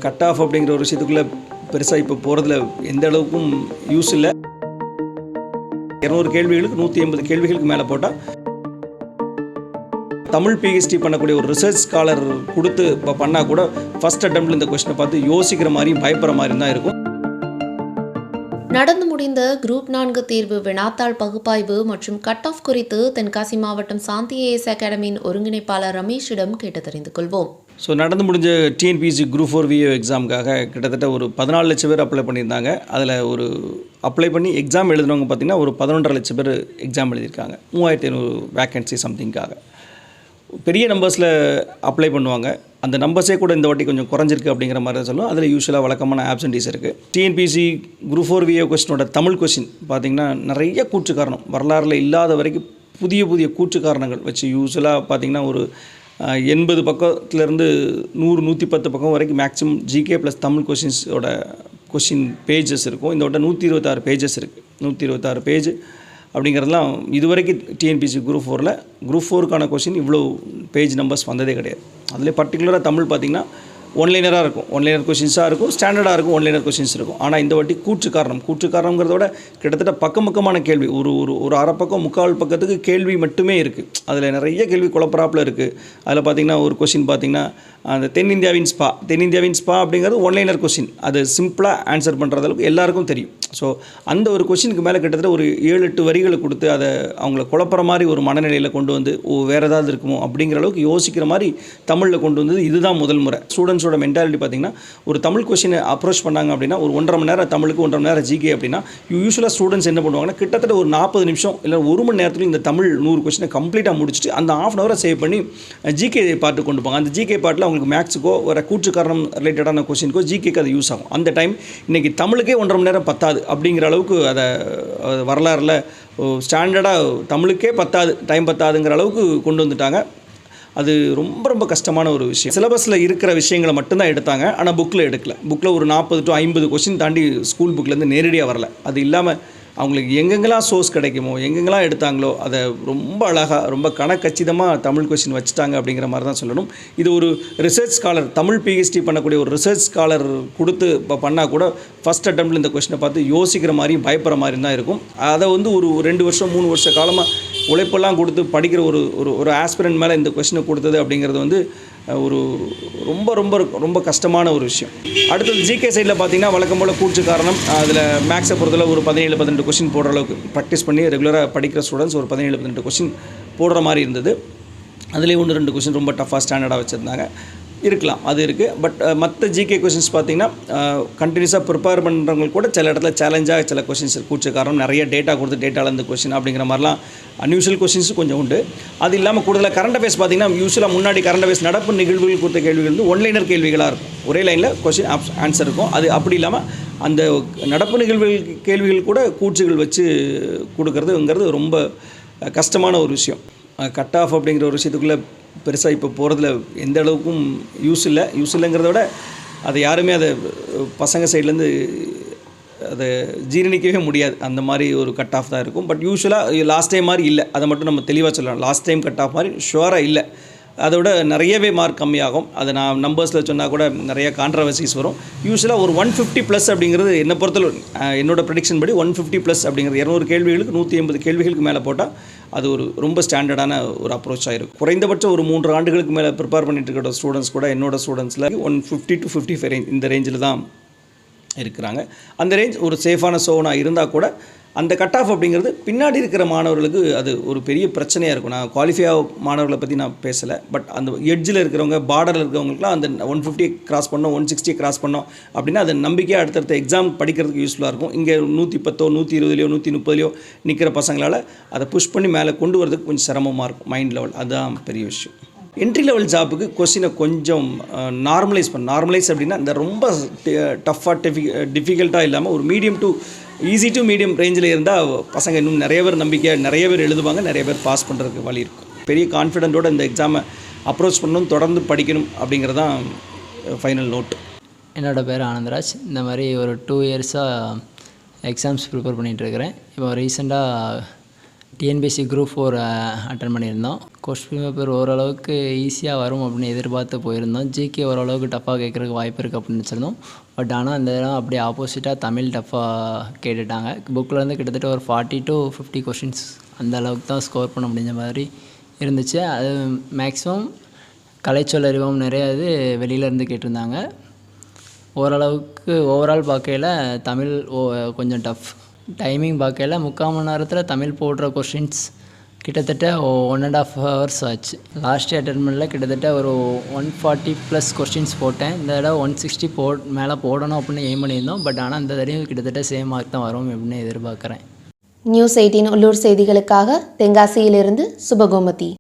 Cut off அப்படிங்கிற ஒரு விஷயத்துக்குள்ளே பெருசாக இப்போ போகிறதுல எந்த அளவுக்கும் யூஸ் இல்லை. 200 கேள்விகளுக்கு 180 கேள்விகளுக்கு மேலே போட்டால் தமிழ் பிஹெச்டி பண்ணக்கூடிய ஒரு ரிசர்ச் ஸ்காலர் கொடுத்து இப்போ பண்ணால் கூட ஃபஸ்ட் அட்டெம்ப்டில் இந்த கொஸ்டினை பார்த்து யோசிக்கிற மாதிரியும் பயப்படுற மாதிரி தான் இருக்கும். நடந்து முடிந்த குரூப் 4 தேர்வு வினாத்தாள் பகுப்பாய்வு மற்றும் கட் ஆஃப் குறித்து தென்காசி மாவட்டம் சாந்தி ஏஎஸ் அகாடமியின் ஒருங்கிணைப்பாளர் ரமேஷிடம் கேட்டு தெரிந்து கொள்வோம். ஸோ நடந்து முடிஞ்ச டிஎன்பிஎஸ்சி குரூப் 4 விஏ எக்ஸாமுக்காக கிட்டத்தட்ட ஒரு 14 லட்சம் பேர் அப்ளை பண்ணியிருந்தாங்க. அதில் ஒரு அப்ளை பண்ணி எக்ஸாம் எழுதுனவங்க பார்த்திங்கன்னா ஒரு 11.5 லட்சம் பேர் எக்ஸாம் எழுதியிருக்காங்க. 3500 வேக்கன்சி சம்திங்காக. பெரிய நம்பர்ஸில் அப்ளை பண்ணுவாங்க. அந்த நம்பர்ஸே கூட இந்த வாட்டி கொஞ்சம் குறைஞ்சிருக்கு அப்படிங்கிற மாதிரி தான் சொல்லுவோம். அதில் யூஸ்வலாக வழக்கமான ஆப்சன்டீஸ் இருக்குது. டிஎன்பிஎஸ்சி குரூப் 4 விஏ கொஸ்டினோட தமிழ் கொஸ்டின் பார்த்திங்கன்னா நிறைய கூற்று காரணம், வரலாறில் இல்லாத வரைக்கும் புதிய புதிய கூற்று காரணங்கள் வச்சு யூஸ்வலாக பார்த்திங்கன்னா ஒரு 80 பக்கத்துலேருந்து 100-110 பக்கம் வரைக்கும் மேக்ஸிமம் ஜிகே ப்ளஸ் தமிழ் கொஷின்ஸோட கொஷின் பேஜஸ் இருக்கும். இந்த வட்டம் 126 பேஜஸ் இருக்குது. 126 பேஜ் அப்படிங்கிறதுலாம் இதுவரைக்கும் டிஎன்பிஎஸ்சி குரூப் 4ல் குரூப் 4க்கான கொஷின் இவ்வளோ பேஜ் நம்பர்ஸ் வந்ததே கிடையாது. அதில் பர்டிகுலராக தமிழ் பார்த்திங்கன்னா ஒன்லைனராக இருக்கும், ஒன்லைனர் கொஷின்ஸாக இருக்கும், ஸ்டாண்டர்டாக இருக்கும், ஒன்லைனர் கொஷின்ஸ் இருக்கும். ஆனால் இந்த வாட்டி கூற்று காரணங்கிறத விட கிட்டத்தட்ட பக்கமான கேள்வி, ஒரு ஒரு ஒரு அரை பக்கம் 3/4 பக்கத்துக்கு கேள்வி மட்டுமே இருக்குது. அதில் நிறைய கேள்வி குழப்பறாப்பில் இருக்குது. அதில் பார்த்திங்கன்னா ஒரு கொஷின் பார்த்திங்கன்னா அந்த தென்னிந்தியாவின் ஸ்பா அப்படிங்கிறது ஒன்லைனர் கொஷின். அது சிம்பிளாக ஆன்சர் பண்ணுறது அளவுக்கு எல்லாருக்கும் தெரியும். ஸோ அந்த ஒரு கொஷினுக்கு மேலே கிட்டத்தட்ட ஒரு 7-8 வரிகளை கொடுத்து அதை அவங்கள குழப்பற மாதிரி ஒரு மனநிலையில் கொண்டு வந்து வேறு ஏதாவது இருக்குமோ அப்படிங்கிற அளவுக்கு யோசிக்கிற மாதிரி தமிழில் கொண்டு வந்தது இதுதான் முதல் முறை. ஸ்டூடெண்ட்ஸோட மென்டாலிட்டி பார்த்திங்கன்னா ஒரு தமிழ் கொஷினை அப்ரோச் பண்ணாங்க அப்படின்னா ஒரு 1.5 மணி நேரம் தமிழுக்கு 1.5 மணி நேரம் ஜிகே அப்படின்னா யூஸ்வலாக ஸ்டூடெண்ட்ஸ் என்ன பண்ணுவாங்கன்னா கிட்டத்தட்ட ஒரு 40 நிமிஷம் இல்லை 1 மணி நேரத்தில் இந்த தமிழ் 100 கொஷினை கம்ப்ளீட்டாக முடிச்சுட்டு அந்த ½ ஹவரை சேவ் பண்ணி ஜிகே பார்ட்டு கொண்டு போங்க. அந்த ஜிகே பார்ட்டில் அவங்களுக்கு மேக்ஸுக்கோ ஒரு கூற்று காரணம் ரிலேட்டடான கொஷினுக்கோ ஜிகேக்கு அது யூஸ் ஆகும். அந்த டைம் இன்றைக்கி தமிழுக்கே 1.5 மணி நேரம் பத்தாது அப்படிங்கிற அளவுக்கு அதை வரலாறில் ஸ்டாண்டர்டாக தமிழுக்கே டைம் பத்தாதுங்கிற அளவுக்கு கொண்டு வந்துட்டாங்க. அது ரொம்ப கஷ்டமான ஒரு விஷயம். சிலபஸில் இருக்கிற விஷயங்களை மட்டும்தான் எடுத்தாங்க, ஆனால் புக்கில் எடுக்கல. புக்கில் ஒரு 40 to 50 கொஷின் தாண்டி ஸ்கூல் புக்கிலேருந்து நேரடியாக வரல. அது இல்லாமல் அவங்களுக்கு எங்கெங்கெல்லாம் சோர்ஸ் கிடைக்குமோ எங்கெங்கெல்லாம் எடுத்தாங்களோ அதை ரொம்ப அழகாக ரொம்ப கணக்கச்சிதமாக தமிழ் கொஷின் வச்சுட்டாங்க அப்படிங்கிற மாதிரி தான் சொல்லணும். இது ஒரு ரிசர்ச் ஸ்காலர், தமிழ் பிஹெச்டி பண்ணக்கூடிய ஒரு ரிசர்ச் ஸ்காலர் கொடுத்து இப்போ பண்ணால் கூட ஃபஸ்ட் அட்டெம்ப்டில் இந்த கொஷினை பார்த்து யோசிக்கிற மாதிரியும் பயப்படுற மாதிரி தான் இருக்கும். அதை வந்து ஒரு 2 வருஷம் 3 வருஷ காலமாக உழைப்பெல்லாம் கொடுத்து படிக்கிற ஒரு ஆஸ்பிரண்ட் மேலே இந்த கொஷினை கொடுத்தது அப்படிங்கிறது வந்து ஒரு ரொம்ப கஷ்டமான ஒரு விஷயம். அடுத்தது ஜிகே சைடில் பார்த்திங்கன்னா வழக்கம் போல் கூற்று காரணம், அதில் மேக்ஸை பொறுத்தளவு ஒரு 17-18 கொஷின் போடுற அளவுக்கு ப்ராக்டிஸ் பண்ணி ரெகுலராக படிக்கிற ஸ்டூடெண்ட்ஸ் ஒரு 17-18 கொஷின் போடுற மாதிரி இருந்தது. அதுலேயே 1-2 கொஷின் ரொம்ப டஃபாக ஸ்டாண்டர்டாக வச்சுருந்தாங்க. இருக்கலாம், அது இருக்குது. பட் மற்ற ஜிகே கொஷின்ஸ் பார்த்திங்கன்னா கண்டினியூஸாக ப்ரிப்பேர் பண்ணுறவங்க கூட சில இடத்துல சேலஞ்சாக சில கொஷின்ஸ் கூற்று காரணம், நிறைய டேட்டா கொடுத்து டேட்டாவில் இந்த கொஷின் அப்படிங்கிற மாதிரிலாம் அன்யூஷுவல் கொஷின்ஸும் கொஞ்சம் உண்டு. அது இல்லாமல் கூடுதலாக கரண்ட் அஃபேர்ஸ் பார்த்திங்கன்னா யூஸ்வலாக முன்னாடி கரண்ட் அஃபேர்ஸ் நடப்பு நிகழ்வுகள் கொடுத்த கேள்விகள் வந்து ஒன்லைனர் கேள்விகளாக இருக்கும். ஒரே லைனில் கொஷின் ஆன்சர் இருக்கும். அது அப்படி இல்லாமல் அந்த நடப்பு கேள்விகள் கூட கூற்றுகள் வச்சு கொடுக்கறதுங்கிறது ரொம்ப கஷ்டமான ஒரு விஷயம். கட் ஆஃப் அப்படிங்கிற ஒரு விஷயத்துக்குள்ளே பெருசாக இப்போ போகிறதுல எந்த அளவுக்கும் யூஸ் இல்லைங்கிறத விட அதை யாருமே அதை பசங்க சைட்லேருந்து அதை ஜீரணிக்கவே முடியாது. அந்த மாதிரி ஒரு கட் ஆஃப் தான் இருக்கும். பட் யூஸ்வலாக லாஸ்ட் டைம் மாதிரி இல்லை, அதை மட்டும் நம்ம தெளிவாக சொல்லலாம். லாஸ்ட் டைம் கட் ஆஃப் மாதிரி ஷுவராக இல்லை. அதோட நிறையவே மார்க் கம்மியாகும். அதை நான் நம்பர்ஸில் சொன்னால் கூட நிறைய கான்ட்ரவர்சிஸ் வரும். யூஸ்வலாக ஒரு 150+ அப்படிங்கிறது என்னை பொறுத்தளவு என்னோட ப்ரெடிக்ஷன் படி 150+ அப்படிங்கிறது 200 கேள்விகளுக்கு 180 கேள்விகளுக்கு மேலே போட்டால் அது ஒரு ரொம்ப ஸ்டாண்டர்டான ஒரு அப்ரோச்சாக இருக்கும். குறைந்தபட்சம் ஒரு 3 ஆண்டுகளுக்கு மேலே ப்ரிப்பேர் பண்ணிட்டு இருக்கிற ஸ்டூடெண்ட்ஸ் கூட என்னோடய ஸ்டூடெண்ட்ஸில் 150 to 55 ரேஞ்ச், இந்த ரேஞ்சில் தான் இருக்கிறாங்க. அந்த ரேஞ்ச் ஒரு சேஃபான சோனாக இருந்தால் கூட அந்த கட் ஆஃப் அப்படிங்கிறது பின்னாடி இருக்கிற மாணவர்களுக்கு அது ஒரு பெரிய பிரச்சனையாக இருக்கும். நான் குவாலிஃபை மாணவர்களை பற்றி நான் பேசலை. பட் அந்த எட்ஜில் இருக்கிறவங்க, பார்டரில் இருக்கிறவங்களுக்குலாம் அந்த 150 கிராஸ் பண்ணோம், 160 கிராஸ் பண்ணோம் அப்படின்னா அது நம்பிக்கையாக அடுத்தடுத்த எக்ஸாம் படிக்கிறதுக்கு யூஸ்ஃபுல்லாக இருக்கும். இங்கே 110, 120, 130 நிற்கிற பசங்களால் அதை புஷ் பண்ணி மேலே கொண்டு வரதுக்கு கொஞ்சம் சிரமமாக இருக்கும் மைண்ட் லெவல். அதுதான் பெரிய விஷயம். என்ட்ரி லெவல் ஜாப்புக்கு கொஸ்டினை கொஞ்சம் நார்மலைஸ் அப்படின்னா இந்த ரொம்ப டஃப்பாக டிஃபிகல்ட்டாக இல்லாமல் ஒரு medium to easy to medium ரேஞ்சில் இருந்தால் பசங்க இன்னும் நிறைய பேர் நம்பிக்கையாக நிறைய பேர் எழுதுவாங்க, நிறைய பேர் பாஸ் பண்ணுறதுக்கு வழி இருக்கும். பெரிய கான்ஃபிடென்ட்டோடு இந்த எக்ஸாமை அப்ரோச் பண்ணணும், தொடர்ந்து படிக்கணும் அப்படிங்கிறது தான் ஃபைனல் நோட். என்னோடய பேர் ஆனந்தராஜ். இந்த மாதிரி ஒரு 2 இயர்ஸாக எக்ஸாம்ஸ் ப்ரிப்பேர் பண்ணிகிட்ருக்கிறேன். இப்போ ரீசெண்டாக டிஎன்பிஎஸ்சி குரூப் 4 அட்டன் பண்ணியிருந்தோம். கொஸ்டின் பேப்பர் ஓரளவுக்கு ஈஸியாக வரும் அப்படின்னு எதிர்பார்த்து போயிருந்தோம். ஜிகே ஓரளவுக்கு டஃப்பாக கேட்குறதுக்கு வாய்ப்பு இருக்குது அப்படின்னு வச்சுருந்தோம். பட் ஆனால் அந்த இடம் அப்படியே ஆப்போசிட்டாக தமிழ் டஃப்பாக கேட்டுட்டாங்க. புக்கில் இருந்து கிட்டத்தட்ட ஒரு 40 to 50 கொஷின்ஸ் அந்த அளவுக்கு தான் ஸ்கோர் பண்ண முடிஞ்ச மாதிரி இருந்துச்சு. அது மேக்ஸிமம் கலைச்சொல் அறிவும் நிறைய இது வெளியிலேருந்து கேட்டிருந்தாங்க. ஓரளவுக்கு ஓவரால் பார்க்கையில் தமிழ் கொஞ்சம் டஃப். டைமிங் பார்க்கையில் 3/4 மணி நேரத்தில் தமிழ் போடுற கொஷின்ஸ் கிட்டத்தட்ட 1.5 hours ஆச்சு. லாஸ்ட் அட்டென்மெண்ட்டில் கிட்டத்தட்ட ஒரு 140+ கொஸ்டின்ஸ் போட்டேன். இந்த தடவை 160 மேலே போடணும் அப்படின்னு எய்ம் பண்ணியிருந்தோம். பட் ஆனால் இந்த தடவையும் கிட்டத்தட்ட சேம் மார்க் தான் வரும் அப்படின்னு எதிர்பார்க்குறேன். நியூஸ் 18 உள்ளூர் செய்திகளுக்காக தென்காசியிலிருந்து சுபகோமதி.